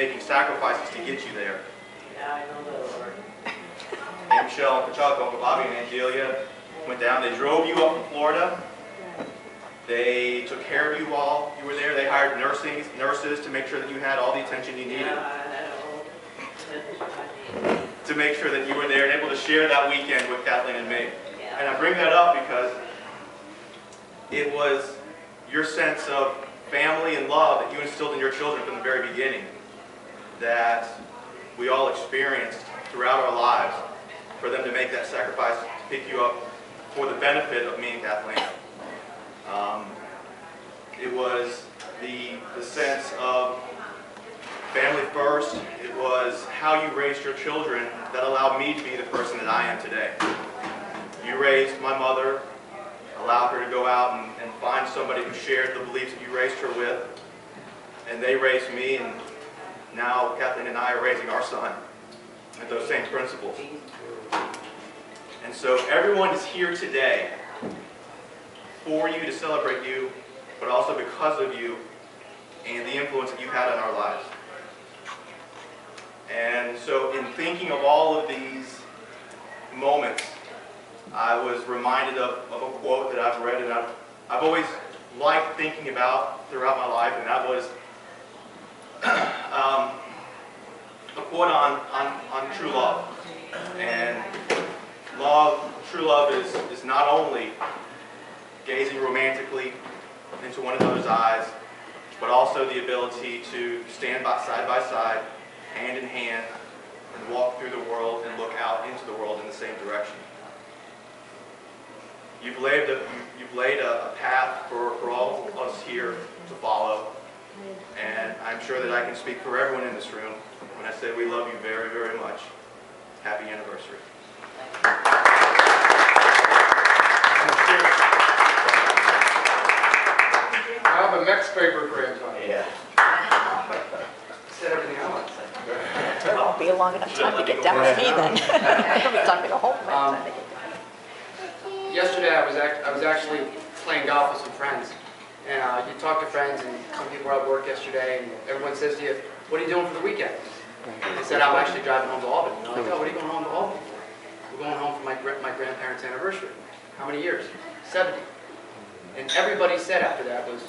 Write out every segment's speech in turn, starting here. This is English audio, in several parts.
making sacrifices to get you there. Yeah, I know that, Lord. Aunt Michelle, Uncle Chuck, Uncle Bobby, and Aunt Delia went down. They drove you up from Florida. They took care of you while you were there. They hired nurses to make sure that you had all the attention you needed. To make sure that you were there and able to share that weekend with Kathleen and me. And I bring that up because it was your sense of family and love that you instilled in your children from the very beginning that we all experienced throughout our lives, for them to make that sacrifice to pick you up for the benefit of me and Kathleen. It was the sense of family first. It was how you raised your children that allowed me to be the person that I am today. You raised my mother, allowed her to go out and find somebody who shared the beliefs that you raised her with, and they raised me, and now Kathleen and I are raising our son with those same principles. And so everyone is here today for you, to celebrate you, but also because of you and the influence that you've had on our lives. And so in thinking of all of these moments, I was reminded of a quote that I've read and I've always liked thinking about throughout my life, and that was a quote on true love. And true love is not only gazing romantically into one another's eyes, but also the ability to stand side by side, hand in hand, and walk through the world and look out into the world in the same direction. You've laid a path for all of us here to follow, and I'm sure that I can speak for everyone in this room when I say we love you very, very much. Happy anniversary. I have a next favorite grandson. Yeah. Said everything I want to say. It won't be a long enough time to get down with me then. It'll be time to go home by the time they get down. Yesterday I was actually playing golf with some friends. And you talk to friends, and some people were at work yesterday, and everyone says to you, "What are you doing for the weekend?" I said, "I'm actually driving home to Albany." And they're like, "Oh, what are you going home to Albany for?" "We're going home for my grandparents' anniversary." "How many years?" 70. And everybody said after that was,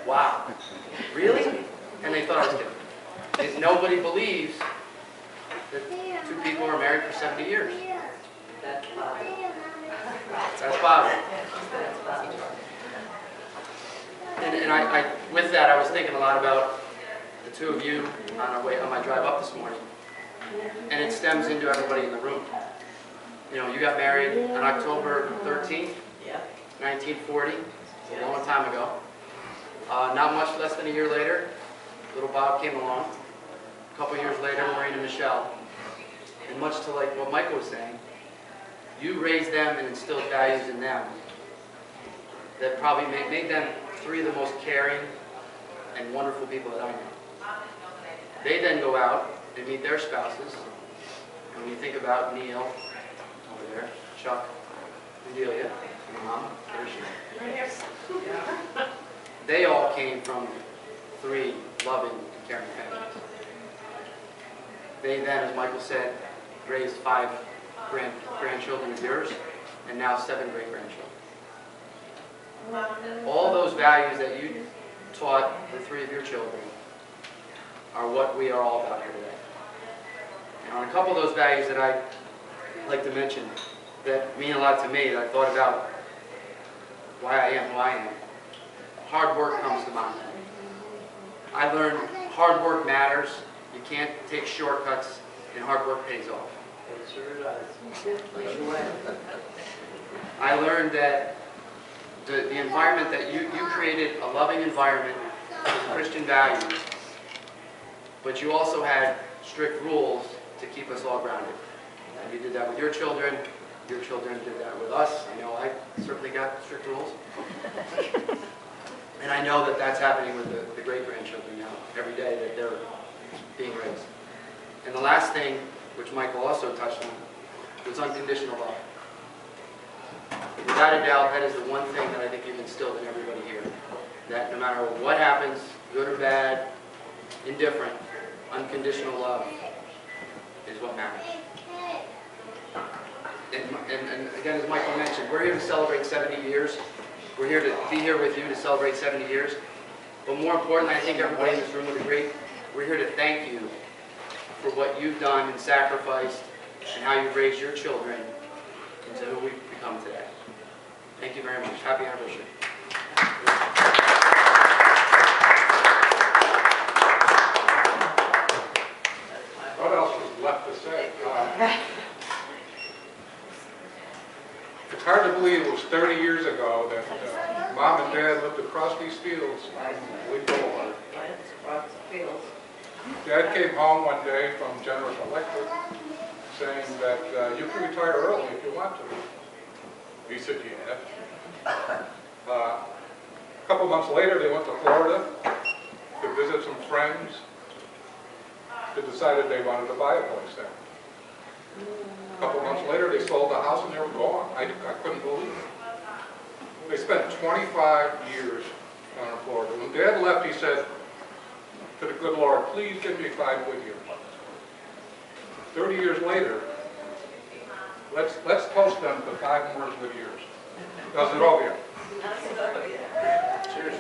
"Wow, really?" And they thought I was kidding. And nobody believes that two people are married for 70 years. That's Bobby. That's Bobby. And with that, I was thinking a lot about the two of you on my drive up this morning, and it stems into everybody in the room. You know, you got married on October 13th, 1940, a long time ago. Not much less than a year later, little Bob came along. A couple years later, Maureen and Michelle. And much to like what Michael was saying, you raised them and instilled values in them that probably made them three of the most caring and wonderful people that I know. They then go out and meet their spouses. And when you think about Neil, over there, Chuck, and Delia, and Mom, there's she. They all came from three loving, caring families. They then, as Michael said, raised 5 grandchildren of yours, and now 7 great-grandchildren. All those values that you taught the 3 of your children are what we are all about here today. And on a couple of those values that I'd like to mention that mean a lot to me, that I thought about why I am who I am, hard work comes to mind. I learned hard work matters. You can't take shortcuts, and hard work pays off. It sure does. I learned that the environment that you created, a loving environment with Christian values, but you also had strict rules to keep us all grounded. And you did that with your children did that with us. I know I certainly got strict rules. And I know that that's happening with the great-grandchildren now, every day that they're being raised. And the last thing, which Michael also touched on, was unconditional love. Without a doubt, that is the one thing that I think you've instilled in everybody here. That no matter what happens, good or bad, indifferent, unconditional love is what matters. And again, as Michael mentioned, we're here to celebrate 70 years. We're here to be here with you to celebrate 70 years. But more importantly, I think everybody in this room would agree, we're here to thank you for what you've done and sacrificed and how you've raised your children into who we've become today. Thank you very much. Happy anniversary. What else is left to say? It's hard to believe it was 30 years ago that Mom and Dad lived across these fields on Lee Boulevard. Across the fields. Dad came home one day from General Electric saying that you can retire early if you want to. He said, yeah. A couple months later, they went to Florida to visit some friends. They decided they wanted to buy a place there. A couple months later, they sold the house and they were gone. I couldn't believe it. They spent 25 years down in Florida. When Dad left, he said to the good Lord, please give me 5 good years. 30 years later, let's toast them to 5 more good years. Does it all here? Cheers.